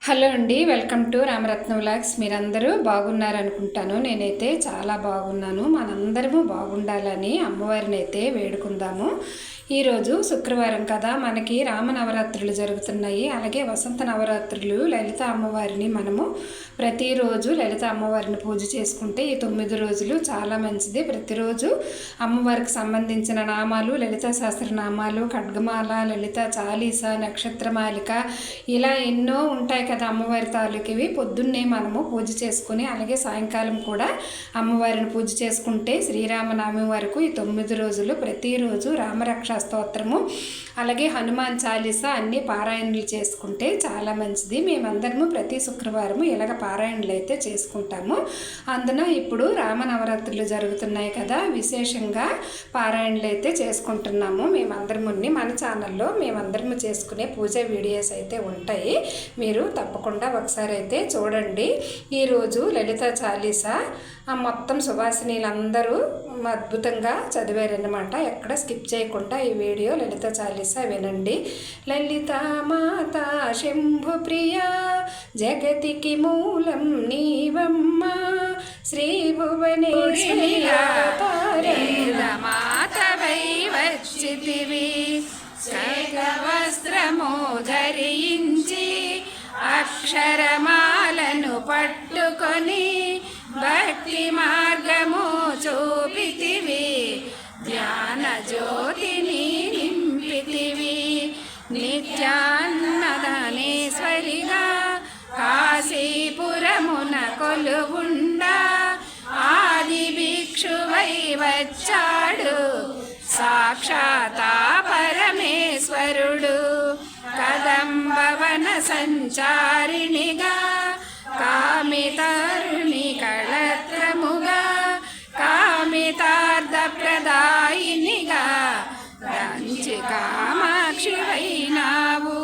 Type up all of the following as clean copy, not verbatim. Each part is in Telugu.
హలో అండి, వెల్కమ్ టు రామరత్న వ్లాగ్స్. మీరందరూ బాగున్నారనుకుంటాను. నేనైతే చాలా బాగున్నాను. మనందరము బాగుండాలని అమ్మవారిని అయితే వేడుకుందాము. ఈరోజు శుక్రవారం కదా, మనకి రామనవరాత్రులు జరుగుతున్నాయి. అలాగే వసంత నవరాత్రులు లలిత అమ్మవారిని మనము ప్రతిరోజు లలిత అమ్మవారిని పూజ చేసుకుంటే ఈ 9 రోజులు చాలా మంచిది. ప్రతిరోజు అమ్మవారికి సంబంధించిన నామాలు, లలిత సహస్రనామాలు, ఖడ్గమాల, లలిత చాలీస, నక్షత్రమాలిక ఇలా ఎన్నో ఉంటాయి కదా అమ్మవారి తాలూకివి. పొద్దున్నే మనము పూజ చేసుకుని అలాగే సాయంకాలం కూడా అమ్మవారిని పూజ చేసుకుంటే శ్రీరామనామి వరకు ఈ 9 రోజులు ప్రతిరోజు రామరక్ష స్తోత్రము అలాగే హనుమాన్ చాలీస అన్ని పారాయణలు చేసుకుంటే చాలా మంచిది. మేమందరము ప్రతి శుక్రవారము ఇలాగ పారాయణలు అయితే చేసుకుంటాము. అందున ఇప్పుడు రామనవరాత్రులు జరుగుతున్నాయి కదా, విశేషంగా పారాయణలు అయితే చేసుకుంటున్నాము. మేమందరముని మన ఛానల్లో మేమందరము చేసుకునే పూజ వీడియోస్ అయితే ఉంటాయి, మీరు తప్పకుండా ఒకసారి అయితే చూడండి. ఈరోజు లలిత చాలీస మొత్తం సువాసినీలందరూ అద్భుతంగా చదివారన్నమాట. ఎక్కడ స్కిప్ చేయకుండా ఈ వీడియో లలిత చాలీస వినండి. లలిత మాత శంభు ప్రియ జగతికి మూలం నీవమ్మ, శ్రీ భువనేశ్వరి మాతవై వచ్చితివి, వస్త్రము ధరించి అక్షరమాలను పట్టుకొని భక్తి మార్గము చూపితివి, జ్ఞాన జ్యోతిని నింపితివి, నిత్యాన్నదానేశ్వరిగా కాశీపురమున కొలువుండా ఆది భిక్షువై వచ్చాడు సాక్షాతా పరమేశ్వరుడు. కదంబవన సంచారిణిగా కామితారుణి కళత్రముగా కామితార్థ ప్రదాయినిగా కంచి కామాక్షి వైనావు,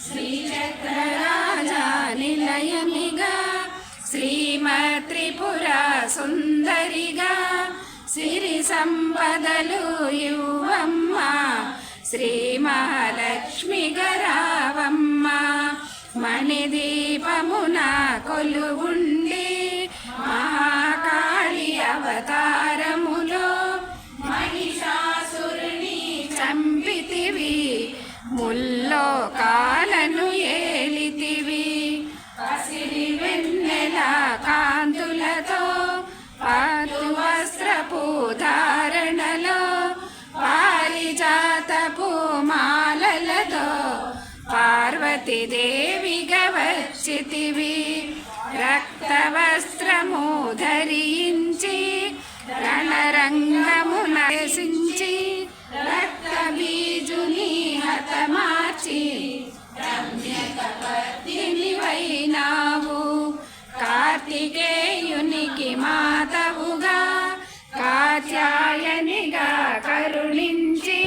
శ్రీచక్రరాజా నిలయమిగా శ్రీమత్రిపుర సుందరిగా సిరి సంపదలు యువమ్మ, శ్రీ మహాలక్ష్మి గరావమ్మ, మణిదీపమున కొలువుండి మహాకాళి అవతారములో మహిషాసురుని చంపితివి, ముల్లోకాలను ఏలితివి, పసిడి వెన్నెల కాంతులతో పాతు వస్త్రపు ధారణలో పారిజాతపు మాలలతో పార్వతీదేవిగా వచ్చితివి, రక్తవస్త్రము ధరించి రణరంగమున ప్రవేశించి రక్త బీజుని హతమార్చి రమ్యకపత్తిని వైనావు, కార్తికేయునికి మాతవుగా కాత్యాయనిగా కరుణించి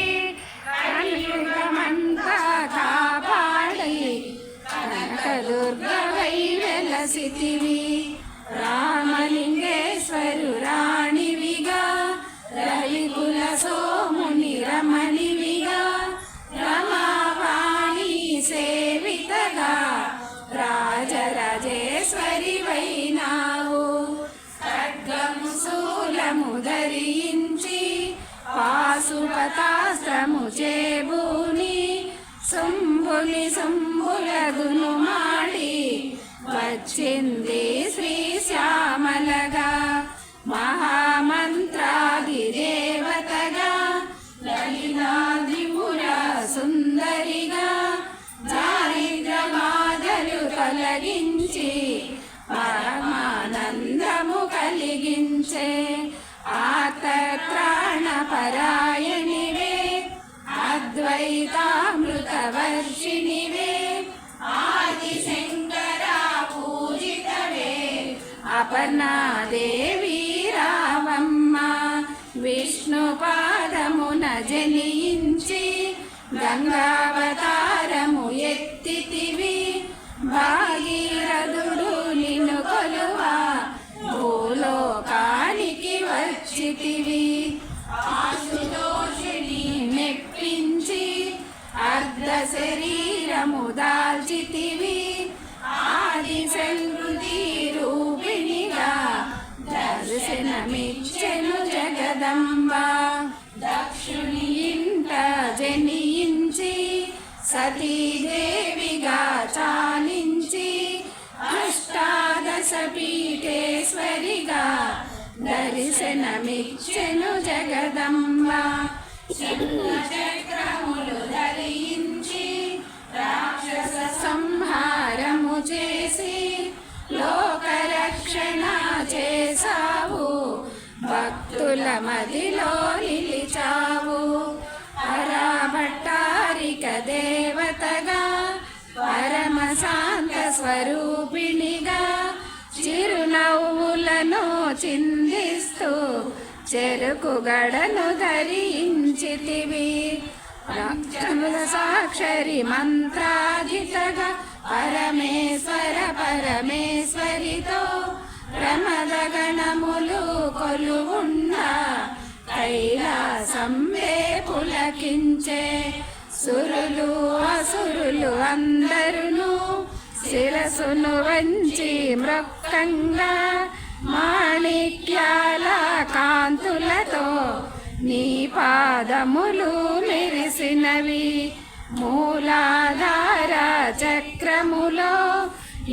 కలియుగమంతా కాపాడి కనకదుర్గవై వెలసితివి, రామలింగేశ్వరు రాణివిగా రవికుల సోముని రమణివిగా రమావాణి సేవితగా రాజరాజేశ్వరి వైనావు, ఖడ్గము శూలము ధరించి పాశుపతాస్త్రము చేబూని శంభుని శంభులగును మాడి వచ్చింది శ్రీ శ్యామలగా, మహామంత్రాది దేవతగా లలితాదిపుర సుందరిగా దారిద్ర బాధలు తొలగించి పరమానందము కలిగించే ఆర్తత్రాణ పరాయణివే, అద్వైతామృత వర్షిణివే, ఆదిశంకర పూజితవే, అపర్ణాదేవి రావమ్మ, విష్ణు పాదమున జనించి గంగావతారము ఎత్తితివి, భాగీరథుడు నిన్ను కొలువా భూలోకానికి వచ్చితివి, ఆశుతోషిని మెప్పించి అర్ధ శరీరము దాల్చితివి, సతీదేవిగా చాలించి అష్టాదశ పీఠేశ్వరిగా దర్శనమిచ్చెను జగదంబ. చక్రములు ధరించి రాక్షస సంహారము చేసి లోకరక్షణ చేసావు, భక్తుల మదిలో నిలిచావు. పరాభట్టారిక దేవతగా పరమ శాంత స్వరూపిణిగా చిరునవ్వులను చిందిస్తూ చెరుకు గడను ధరించితివి. రాక్షసుల సాక్షరి మంత్రాధితగా పరమేశ్వర పరమేశ్వరితో ప్రమద గణములు కొలువున్న కైలాసంబే పులకించే. సురులు అసురులు అందరును శిరసును వంచి మృక్కంగా మాణిక్యాల కాంతులతో నీ పాదములు మెరిసినవి. మూలాధార చక్రములో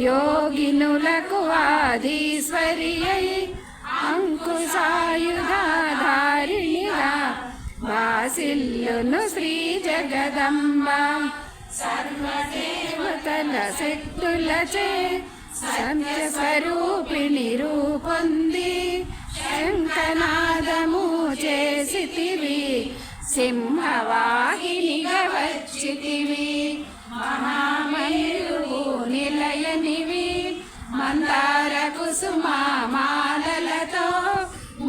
యోగినులకు ఆదీశ్వరి అయి అంకుశాయుధాధారిణిగా వాసిల్లును శ్రీ జగదంబ. సర్వదేవతల శక్తులచే సత్య స్వరూపిణి రూపొంది శంఖనాదము చేసితివి, సింహవాహినిగా వచ్చితివి. మహామయువు నిలయనివి మందార కుసుమాలతో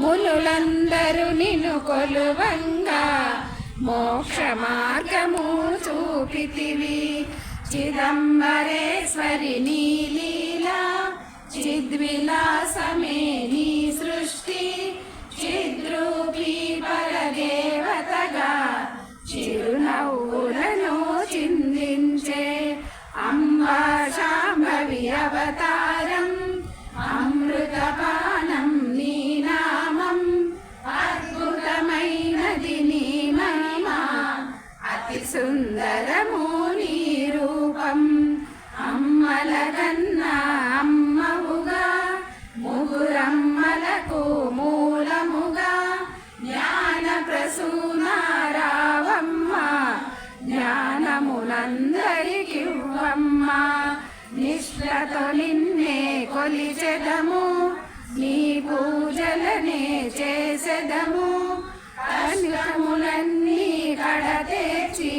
మునులందరూ నిన్ను కొలువంగా మోక్ష మార్గము చూపితివి. చిదంబరేశ్వరి నీ లీలా చిద్విలాసమే నీ సృష్టి, చిద్రూపీ పరదేవతగా చిరునవ్వులను చిందించే. అంబా శాంభవి అవతారం అమృతపానం నీ నామం, అద్భుతమైనది నీ మహిమా అతి సుందరము నీ రూపం. అమ్మల కన్నా అమ్మవుగా ముగురమ్మలకు మూలముగా జ్ఞాన ప్రసూనారావమ్మ, జ్ఞానమునందరికివ్వమ్మ. నిష్ఠతో నిన్నే కొలిచెదము, నీ పూజలనే చేసెదము. కనికములన్నీ కడతేర్చి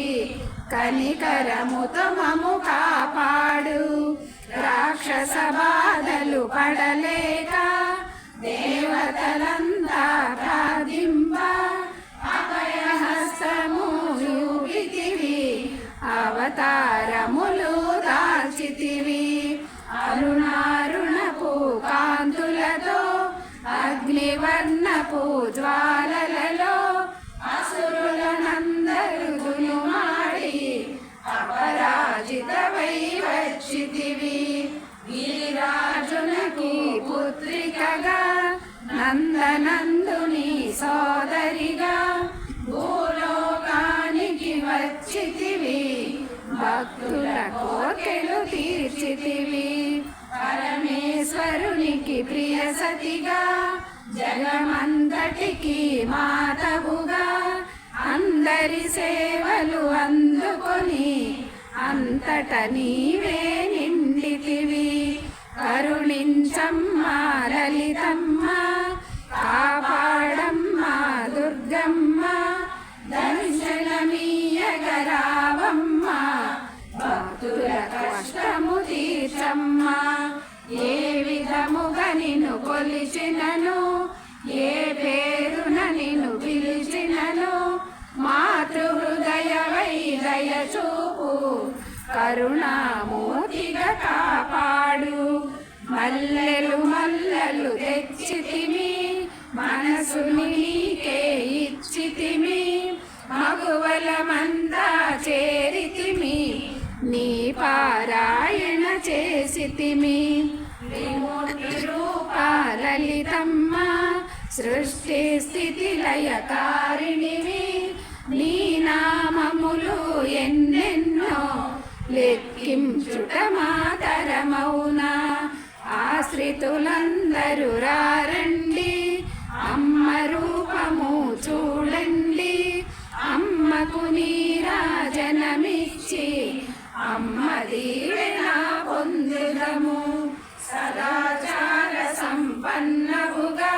కనికరముతో మము కాపాడు. రాక్షస బాధలు పడలేక దేవతలంతా ప్రార్థింప అభయహస్తము యూపితివి, అవతారములు దాల్చితివి. అరుణారుణపు కాంతులతో అగ్నివర్ణపు జ్వాలలలో అసురులనందరు దునుమాడి అపరాజితవై వచ్చితివి. గిరిరాజునకి పుత్రికగా నందనందుని సోదరిగా భూలోకానికి వచ్చితివి, భక్తుల కోర్కెలు తీర్చితివి. పరమేశ్వరునికి ప్రియ సతిగా జగమంతటికి మాతవుగా అందరి సేవలు అందుకొని అంతట నీవే నిండితివి. కరుణించమ్మ లలితమ్మ, కాపాడమ్మ దుర్గమ్మ, దర్శనమీయగరావమ్మ, భక్తుల కష్టము తీర్చమ్మ. ఏ విధముగా నిన్ను కొలిచినను, ఏ పేరున నిన్ను పిలిచినను, మాతృహృదయవై దయ చూపు, కరుణామూర్తిగా కాపాడు. మల్లెలు మల్లెలు తెచ్చితిమి, మనసుని నీకే ఇచ్చితిమి, మగువలమంతా చేరితిమి, నీ పారాయణ చేసితిమి. లలితమ్మ సృష్టి స్థితి లయకారిణివి, నీ నామములు ఎన్నెన్నో లెక్కించుట మాతరమౌనా. ఆశ్రితులందరూ రారండి, అమ్మ రూపము చూడండి. అమ్మకు నీరాజనమిచ్చి అమ్మ దీవెన పొందుదము. సదాచార సంపన్నవుగా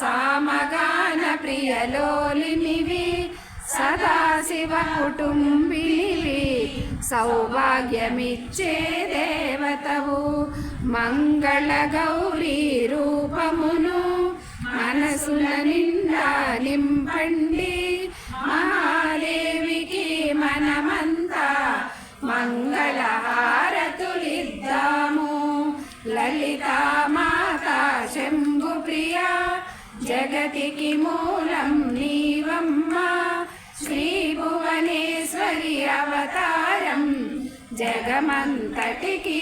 సామగాన ప్రియలోలినివి, సదాశివ కుటుంబినివి, సౌభాగ్యమిచ్చే దేవతవు. మంగళ గౌరీ రూపమును మనసుల నిండా నింపండి. మహాదేవికి మనమంతా మంగళహారతులిద్దాము. లలితా మాతా శంభు ప్రియా, జగతికి మూలం నీవమ్మ. శ్రీ భువనేశ్వరి అవతారం జగమంతటికి